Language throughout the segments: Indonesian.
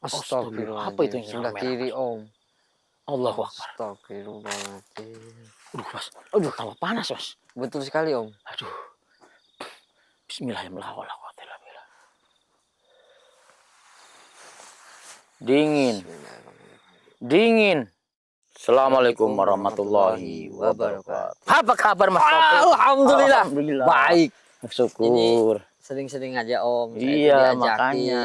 Astagfirullah, apa itu yang sebelah merah, kiri Mas? Om. Allahu Akbar. Astagfirullahaladzim. Aduh, Mas. Aduh, Tambah panas, Mas. betul sekali Om. Aduh. Bismillahirrahmanirrahim. Dingin. Dingin. Assalamualaikum warahmatullahi wabarakatuh. Apa kabar, Mas Taufik? Alhamdulillah. Alhamdulillah. Baik. Syukur. Sering-sering aja Om. Saya tuh Iya, diajakin, makanya.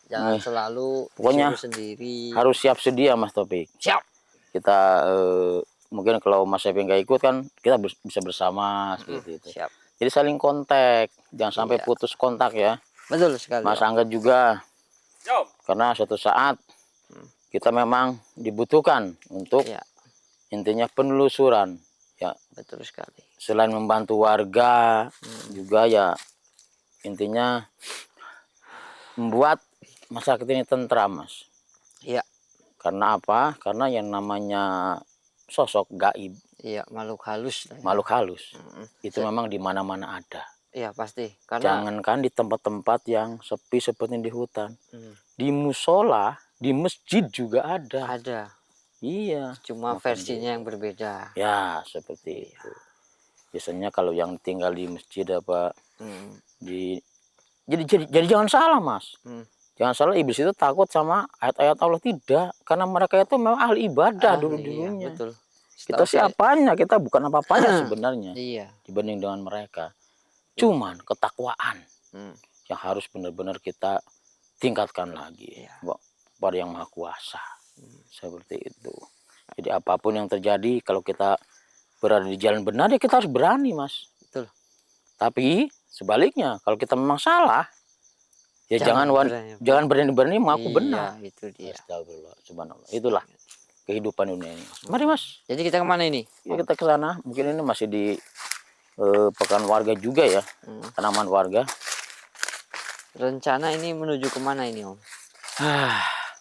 jangan selalu Pokoknya disuruh sendiri. harus siap sedia, Mas Taufik. Siap. Kita mungkin kalau Mas Taufik nggak ikut kan kita bisa bersama seperti itu. Siap. Jadi saling kontak, jangan sampai putus kontak ya. Betul sekali. Mas Angga juga. Karena suatu saat kita memang dibutuhkan untuk intinya penelusuran. Ya, betul sekali. Selain membantu warga, juga ya intinya membuat masyarakat ini tentram, Mas. Iya. Karena apa? Karena yang namanya sosok gaib. Iya, makhluk halus. Makhluk halus. Itu memang di mana-mana ada. Iya, pasti. Karena jangankan di tempat-tempat yang sepi seperti di hutan. Di musola, di masjid juga ada. Ada. Iya. Cuma versinya yang berbeda. Ya, seperti itu. Biasanya kalau yang tinggal di masjid apa jadi jangan salah, Mas. Jangan salah, iblis itu takut sama ayat-ayat Allah, tidak, karena mereka itu memang ahli ibadah dulu-dulunya. Betul. Kita siapanya, kita bukan apa-apanya sebenarnya. Iya. Dibanding dengan mereka. Cuman ketakwaan yang harus benar-benar kita tingkatkan lagi pada Yang Maha Kuasa. Seperti itu. Jadi apapun yang terjadi, kalau kita berada di jalan benar ya kita harus berani, Mas. Betul. Tapi sebaliknya, kalau kita memang salah, ya jangan berani-berani mengaku benar. Itu dia. Astagfirullah, subhanallah. Itulah kehidupan dunia ini. Mari, Mas. Jadi kita kemana ini? Ya, kita ke sana. Mungkin ini masih di pekan warga juga ya, tanaman warga. Rencana ini menuju kemana ini, Om?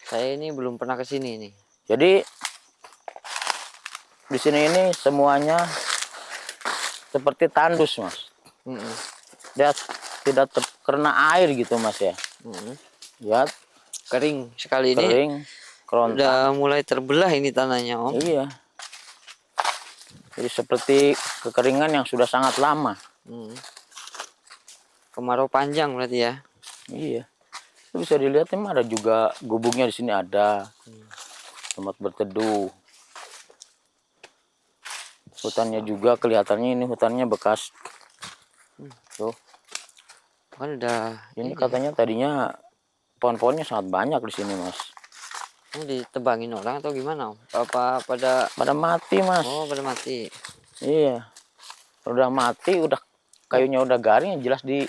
Saya ini belum pernah ke sini nih. Jadi di sini ini semuanya seperti tandus, Mas. Dia tidak terkena air gitu, Mas ya. Lihat, kering sekali ini. Kering, kerontang. Udah mulai terbelah ini tanahnya, Om. Iya. Jadi seperti kekeringan yang sudah sangat lama. Kemarau panjang berarti ya. Iya. Itu bisa dilihat ada juga gubuknya di sini ada. Tempat berteduh. Hutannya juga kelihatannya ini hutannya bekas. Tuh. Kan udah ini katanya tadinya pohon-pohonnya sangat banyak di sini, Mas. Ini ditebangin orang atau gimana, Om? Apa pada mati, Mas? Oh, pada mati. Iya. Udah mati, udah kayunya udah garing, jelas di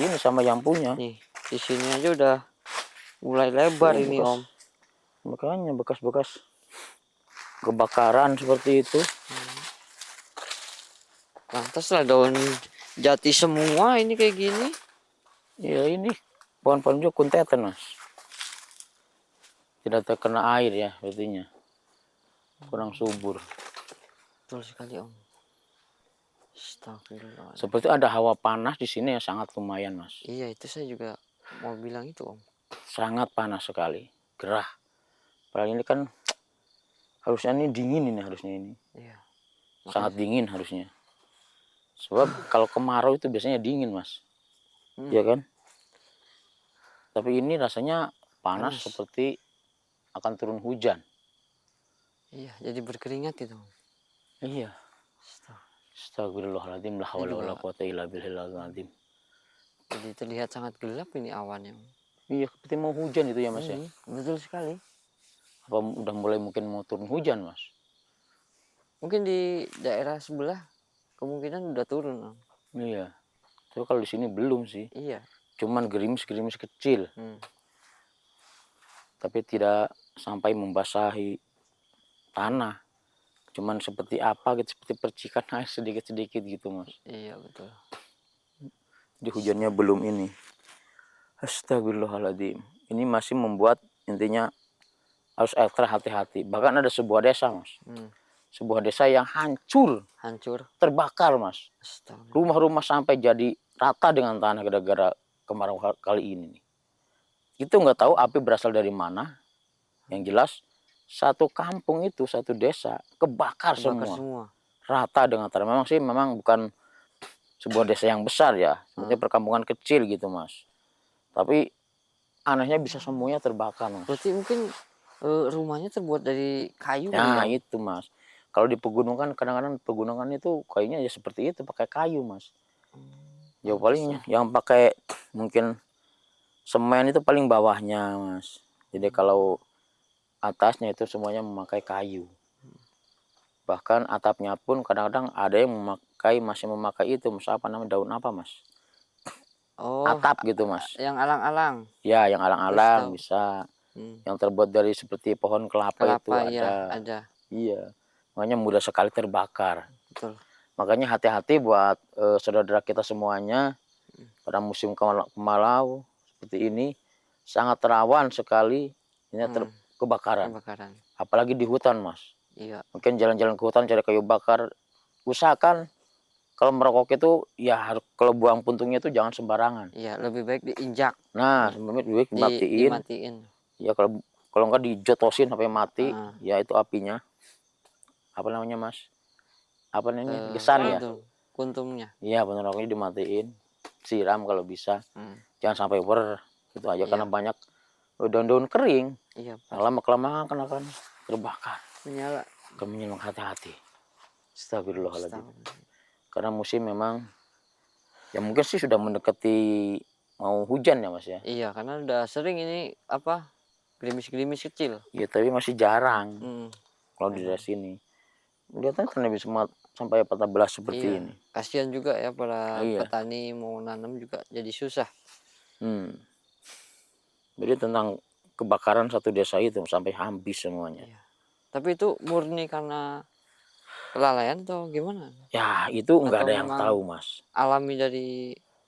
ini sama yang punya. Nih, di sini aja udah mulai lebar ini, Om. Makanya bekas-bekas kebakaran seperti itu. Pantas lah daun jati semua ini kayak gini. Iya, ini pohon-pohon juga kuntetan, Mas. Tidak terkena air ya, artinya kurang subur. Betul sekali, Om. Astagfirullah. Seperti ada hawa panas di sini yang sangat lumayan, Mas. Iya, itu saya juga mau bilang itu, Om. Sangat panas sekali, gerah. Padahal ini kan harusnya ini dingin ini harusnya ini. Iya. Sangat dingin harusnya. Sebab kalau kemarau itu biasanya dingin, Mas. Iya kan? Tapi ini rasanya panas seperti akan turun hujan. Iya, jadi berkeringat itu. Iya. Astagfirullahaladzim, la haula wala quwata illa billahil azim. Jadi terlihat sangat gelap ini awannya. Iya, seperti mau hujan itu ya, Mas ya. Betul sekali. Apa udah mulai mungkin mau turun hujan, Mas? Mungkin di daerah sebelah kemungkinan udah turun, Om. Iya. Tapi kalau di sini belum sih. Iya. Cuman gerimis-gerimis kecil. Tapi tidak sampai membasahi tanah. Cuman seperti apa gitu, seperti percikan air sedikit-sedikit gitu, Mas. Iya, betul. Di hujannya belum ini. Astagfirullahaladzim. Ini masih membuat intinya harus ekstra hati-hati. Bahkan ada sebuah desa, Mas. Sebuah desa yang hancur. Terbakar, Mas. Rumah-rumah sampai jadi rata dengan tanah gara-gara kemarau kali ini nih. itu nggak tahu api berasal dari mana. Yang jelas satu kampung itu, satu desa kebakar Terbakar semua. semua. Rata dengan tanah. Memang sih memang bukan sebuah desa yang besar ya. Seperti perkampungan kecil gitu, Mas. Tapi anehnya bisa semuanya terbakar, Mas. Berarti mungkin rumahnya terbuat dari kayu kali Nah, ya, Om? itu, Mas. Kalau di pegunungan kadang-kadang pegunungan itu kayunya ya seperti itu, pakai kayu, Mas. Ya paling Pantesan. yang pakai mungkin semen itu paling bawahnya, Mas. Jadi kalau atasnya itu semuanya memakai kayu. Bahkan atapnya pun kadang-kadang ada yang masih memakai itu, Mas, apa namanya, daun apa, Mas? Oh, Atap gitu, Mas. yang alang-alang. Ya, yang Terus alang-alang tahu. bisa. Hmm. Yang terbuat dari seperti pohon kelapa itu Kelapa ya ada. ada. Iya. Makanya mudah sekali terbakar. Betul. Makanya hati-hati buat saudara kita semuanya pada musim kemarau seperti ini sangat rawan sekali ini kebakaran. Kebakaran. Apalagi di hutan, Mas. Iya. Mungkin jalan-jalan ke hutan cari kayu bakar. Usahakan kalau merokok itu ya harus kalau buang puntungnya itu jangan sembarangan. Iya, lebih baik diinjak. Nah, sebenarnya lebih baik dimatiin. Dimatiin. Ya kalau enggak dijotosin sampai mati, Ah, ya itu apinya. Apa namanya, Mas? Apa namanya? Gesan ya? kuntumnya. Iya, bener rokoknya dimatiin. Siram kalau bisa. Jangan sampai gitu aja karena Iya. banyak daun-daun kering. Iya, Lama-kelamaan akan terbakar. menyala. Kami memang hati-hati. Astagfirullahaladzim. Astagfirullah. Karena musim memang ya mungkin sih sudah mendekati mau hujan ya, Mas ya. Iya, karena udah sering ini apa? Gerimis-gerimis kecil. Ya tapi masih jarang kalau di daerah Memang. sini. Lihatnya kan bisa sampai 14 seperti Iya, ini. kasihan juga ya para Iya. petani mau nanam juga jadi susah. Jadi tentang kebakaran satu desa itu sampai habis semuanya. Iya. Tapi itu murni karena kelalaian atau gimana? Ya itu nggak Atau ada yang memang tahu, Mas. alami dari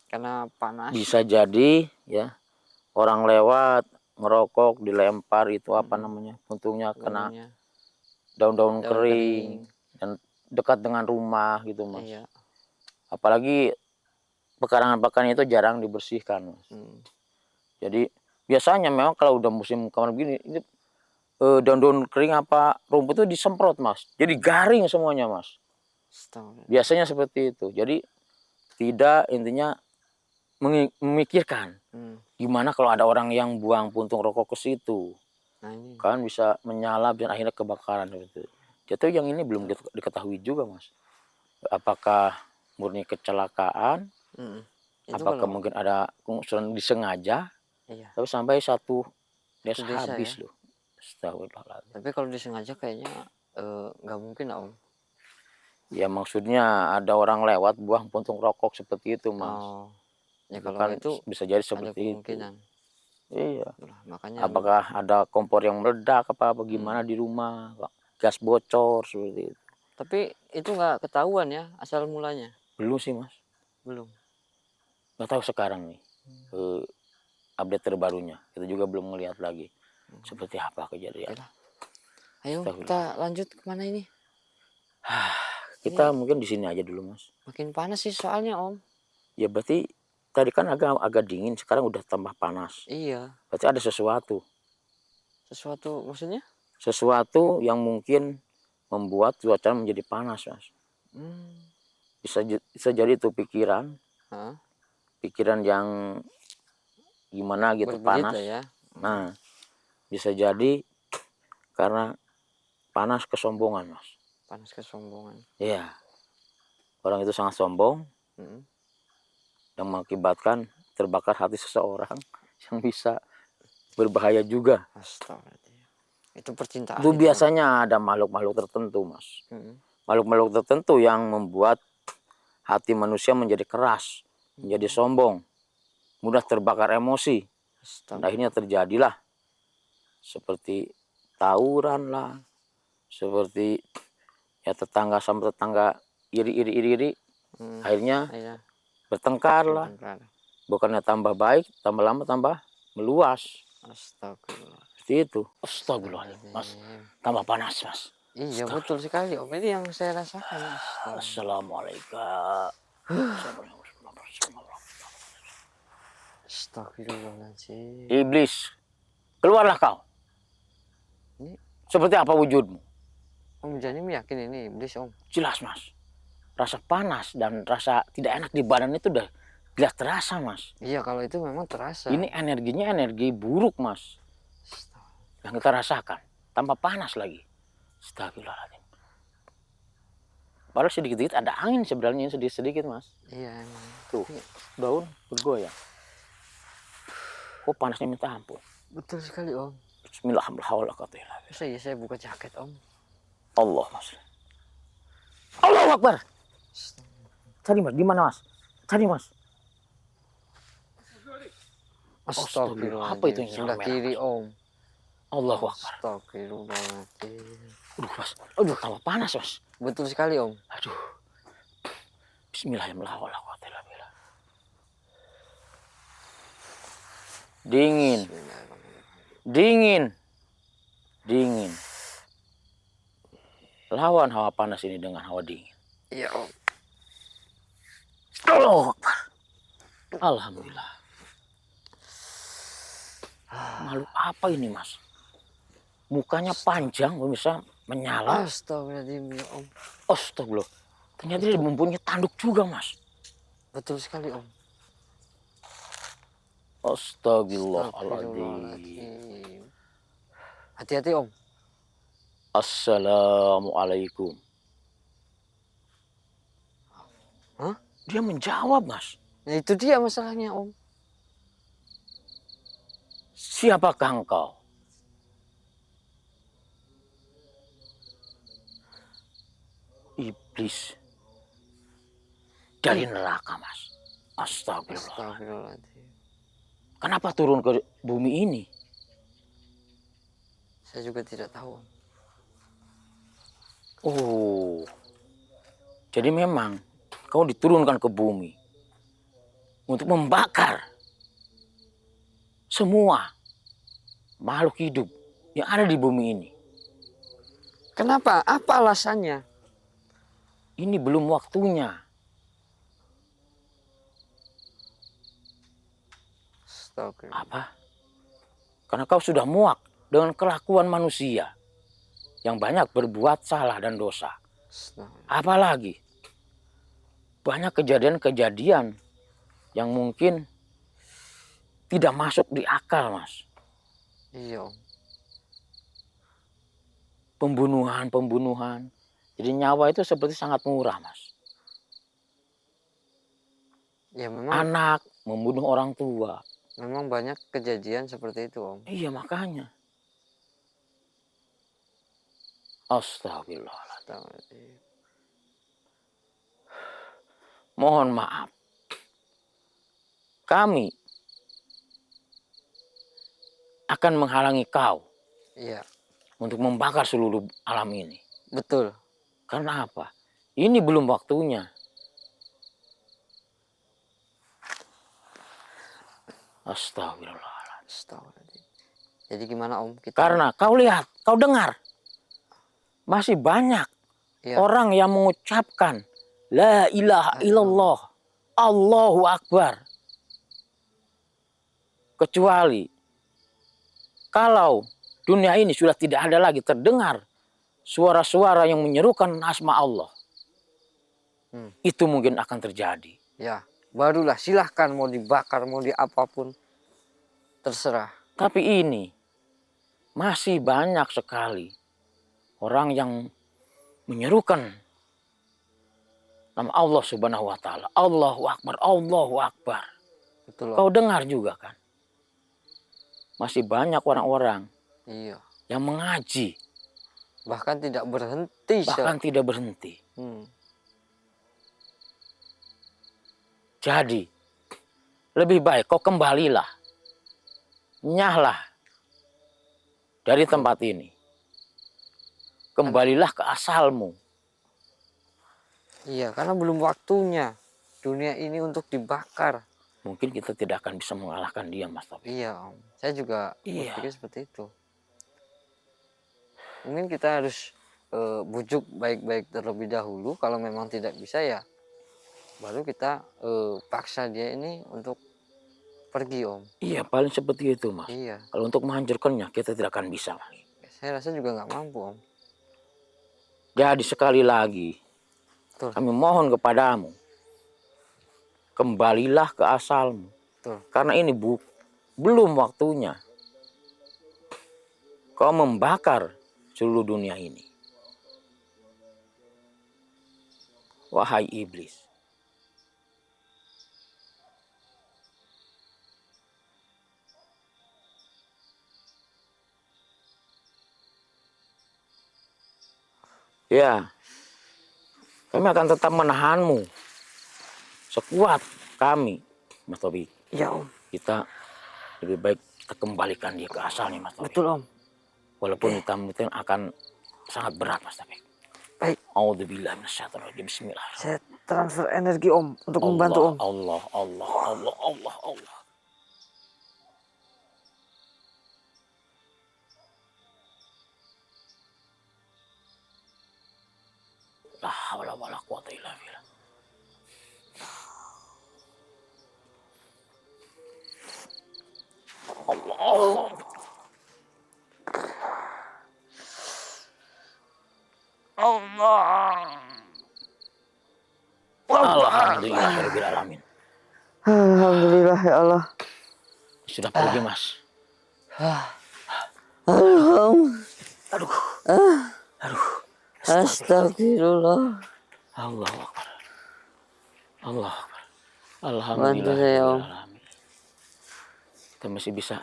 karena panas? Bisa jadi ya orang lewat ngerokok dilempar itu apa namanya puntungnya kena Untungnya daun-daun daun kering kering. dan dekat dengan rumah gitu, Mas. Iya. Apalagi pekarangan-pekarangan itu jarang dibersihkan, Mas. Jadi biasanya memang kalau udah musim kemarau begini ini daun-daun kering apa rumput itu disemprot, Mas. Jadi garing semuanya, Mas. Astaga. Biasanya seperti itu. Jadi tidak intinya memikirkan gimana kalau ada orang yang buang puntung rokok ke situ. Nah ini. Kan bisa menyalap dan akhirnya kebakaran gitu. Jadi yang ini belum diketahui juga, Mas. Apakah murni kecelakaan? Itu Apakah kalau mungkin ada unsur disengaja? iya, Tapi sampai satu itu desa desa ya. habis loh. Astagfirullahaladzim. Tapi kalau disengaja kayaknya nggak mungkin lah, Om. Ya maksudnya ada orang lewat buang puntung rokok seperti itu, Mas. Oh, ya Itu kalau kan itu bisa jadi ada seperti itu. kemungkinan. Iya. Itulah, makanya Apakah ada kompor yang meledak apa gimana di rumah? Gas bocor seperti itu. tapi itu nggak ketahuan ya asal mulanya. Belum sih, Mas. Belum. Nggak tahu sekarang nih. Update terbarunya. Kita juga belum melihat lagi. Seperti apa kejadian. Oke lah. Ayo kita lanjut kemana ini? Kita Ini mungkin di sini aja dulu, Mas. makin panas sih soalnya, Om. Ya berarti tadi kan agak dingin, sekarang udah tambah panas. Iya. Berarti ada sesuatu. Sesuatu maksudnya? Sesuatu yang mungkin membuat cuaca menjadi panas, Mas. Bisa jadi itu pikiran. Pikiran yang gimana gitu Berbelit panas. lah ya. Nah, bisa jadi karena panas kesombongan, Mas. Panas kesombongan. Iya. Orang itu sangat sombong yang mengakibatkan terbakar hati seseorang yang bisa berbahaya juga. Astaga. Itu percintaan Itu itu, Om. biasanya ada makhluk-makhluk tertentu, Mas. Makhluk-makhluk tertentu yang membuat hati manusia menjadi keras, menjadi sombong, mudah terbakar emosi. Dan akhirnya terjadilah seperti tawuran lah, seperti ya tetangga sama tetangga iri, akhirnya bertengkar lah. Bukannya tambah baik, tambah lama tambah meluas. Astagfirullah. Seperti itu. Astagfirullahaladzim, Mas. Tambah panas, Mas. Iya betul sekali, Om. Ini yang saya rasakan. Assalamualaikum. Astagfirullahaladzim. Iblis, keluarlah kau. Ini Seperti apa wujudmu? Om Jani yakin ini iblis, Om? Jelas, Mas. Rasa panas dan rasa tidak enak di badan itu udah jelas terasa, Mas. Iya, kalau itu memang terasa. Ini energinya energi buruk, Mas. Yang kita rasakan. Tanpa panas lagi. Astagfirullahaladzim. Padahal sedikit-sedikit ada angin sebenarnya, sedikit-sedikit, Mas. Iya, emang. Tuh, daun bergoyang. Kok panasnya minta ampun. Betul sekali, Om. Bismillahirrahmanirrahim. Saya buka jaket, Om. Allah, Mas. Allahu Akbar. Cari, Mas. Di mana, Mas? Cari, Mas. Astagfirullah. Apa itu yang sebelah merah, kiri, Mas? Om. Allahu Akbar. Astagfirullahaladzim. Aduh, Mas. Aduh, tambah panas, Mas. Betul sekali, Om. Aduh. Bismillahirrahmanirrahim. Dingin. Dingin. Dingin. Lawan hawa panas ini dengan hawa dingin. Iya, Om. Allahu Akbar. Alhamdulillah. Malu apa ini, Mas? Mukanya panjang, bisa menyala. Astagfirullahaladzim, ya, Om. Astagfirullah. Ternyata dia mempunyai tanduk juga, Mas. Betul sekali, Om. Astagfirullahaladzim. Hati-hati, Om. Assalamualaikum. Hah? Dia menjawab, Mas. Nah, itu dia masalahnya, Om. Siapakah engkau? Iblis dari neraka, Mas. Astagfirullah. Astagfirullahaladzim. Kenapa turun ke bumi ini? Saya juga tidak tahu, Om. Oh, jadi memang kau diturunkan ke bumi untuk membakar semua makhluk hidup yang ada di bumi ini. Kenapa? Apa alasannya? Ini belum waktunya. Astagfirullah. Apa? Karena kau sudah muak dengan kelakuan manusia yang banyak berbuat salah dan dosa. Apalagi banyak kejadian-kejadian yang mungkin tidak masuk di akal, Mas. Iya, Om. Pembunuhan. Jadi nyawa itu seperti sangat murah, Mas. Ya memang. Anak membunuh orang tua. Memang banyak kejadian seperti itu, Om. Iya, makanya. Astagfirullahaladzim. Mohon maaf. Kami akan menghalangi kau. Iya. Untuk membakar seluruh alam ini. Betul. Karena apa? Ini belum waktunya. Astagfirullahaladzim. Jadi gimana, Om? Karena kau lihat, kau dengar. Masih banyak orang yang mengucapkan La ilaha illallah. Allahu Akbar. Kecuali kalau dunia ini sudah tidak ada lagi terdengar suara-suara yang menyerukan asma Allah. Itu mungkin akan terjadi. Ya, barulah silahkan mau dibakar, mau diapapun. Terserah. Tapi ini masih banyak sekali orang yang menyerukan nama Allah Subhanahu wa Ta'ala. Allahu Akbar, Allahu Akbar. Betul. Kau dengar juga kan? Masih banyak orang-orang yang mengaji. Bahkan tidak berhenti. Tidak berhenti. Jadi, lebih baik kau kembalilah. Nyahlah dari tempat ini. Kembalilah ke asalmu. Iya, karena belum waktunya dunia ini untuk dibakar. Mungkin kita tidak akan bisa mengalahkan dia, Mas Taufik. Iya, Om. Saya juga berpikir seperti itu. Mungkin kita harus bujuk baik-baik terlebih dahulu. Kalau memang tidak bisa ya, baru kita paksa dia ini untuk pergi Om. Iya, paling seperti itu, Mas. Iya. Kalau untuk menghancurkannya, kita tidak akan bisa, Mas. Saya rasa juga nggak mampu Om. Jadi sekali lagi, Betul. kami mohon kepadamu, kembalilah ke asalmu. Betul. Karena ini belum waktunya kau membakar seluruh dunia ini. Wahai iblis. Ya, kami akan tetap menahanmu sekuat kami, Mas Taufik. Iya Om. Kita lebih baik kita kembalikan dia ke asalnya, Mas Taufik. Betul Om. Walaupun kita mungkin akan sangat berat, Mas Taufik. Baik. A'udzubillahi minasyaitonirrajim. Bismillah. Saya transfer energi Om untuk membantu Om. Allah, Allah, Allah, Allah, Allah. La haula wala quwata illa billah. Allah. Allah. Alhamdulillahirabbil alamin. Alhamdulillah ya Allah. Sudah pergi, Mas. Aduh. Aduh. Aduh. Astagfirullah. Allah Akbar. Allah Akbar. Bantu saya Om. Alhamdulillah. Kita masih bisa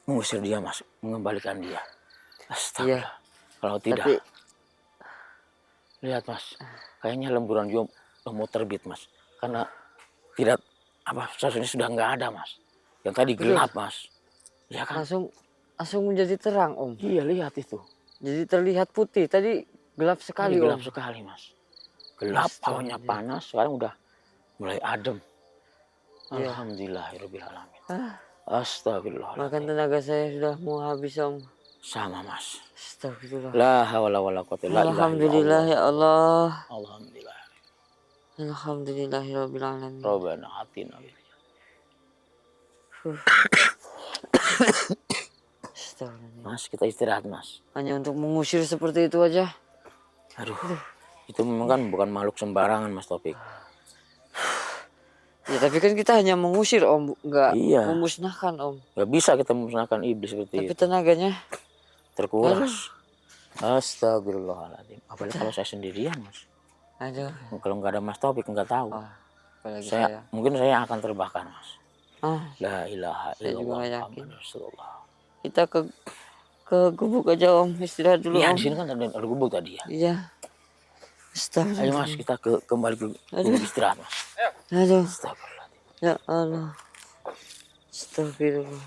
mengusir dia, Mas, mengembalikan dia. Astagfirullah. Iya. Kalau tidak, Tapi lihat Mas, kayaknya lemburan juga mau terbit, Mas. Karena tidak seharusnya sudah nggak ada, Mas. Yang tadi gelap, Mas. Ya kan? langsung menjadi terang Om. Iya, lihat itu. Jadi terlihat putih. Tadi gelap sekali Gelap Om. sekali, Mas. Gelap, hawanya panas, sekarang udah mulai adem. Iya. Alhamdulillahirabbil alamin. Astagfirullah. Makan tenaga saya sudah mau habis Om. Sama, Mas. Astagfirullah. La haula wala quwata illa billah. Alhamdulillah ya Allah. Alhamdulillah. Alhamdulillahirabbil alamin. Rabbana atina bil Astagfirullah. Mas, kita istirahat, Mas. Hanya untuk mengusir seperti itu aja. Aduh. Itu memang kan bukan makhluk sembarangan, Mas Taufik. Ya tapi kan kita hanya mengusir Om, nggak Iya. memusnahkan Om. Gak bisa kita memusnahkan iblis seperti Tapi itu. tenaganya Terkuras. Astagfirullahaladzim. Apalagi kalau saya sendirian, Mas. aduh. Kalau nggak ada Mas Taufik nggak tahu. Apalagi Mungkin saya akan terbakar, Mas. La ilaha saya juga illallah nggak yakin. Muhammadur Rasulullah. Kita ke gubuk aja Om, istirahat dulu Iya, Om. di sini kan ada gubuk tadi ya. Iya. Astagfirullah. Ayo Mas, kita kembali ke gubuk istirahat, Mas. Aduh. Astagfirullahaladzim. Ya Allah. Astagfirullah.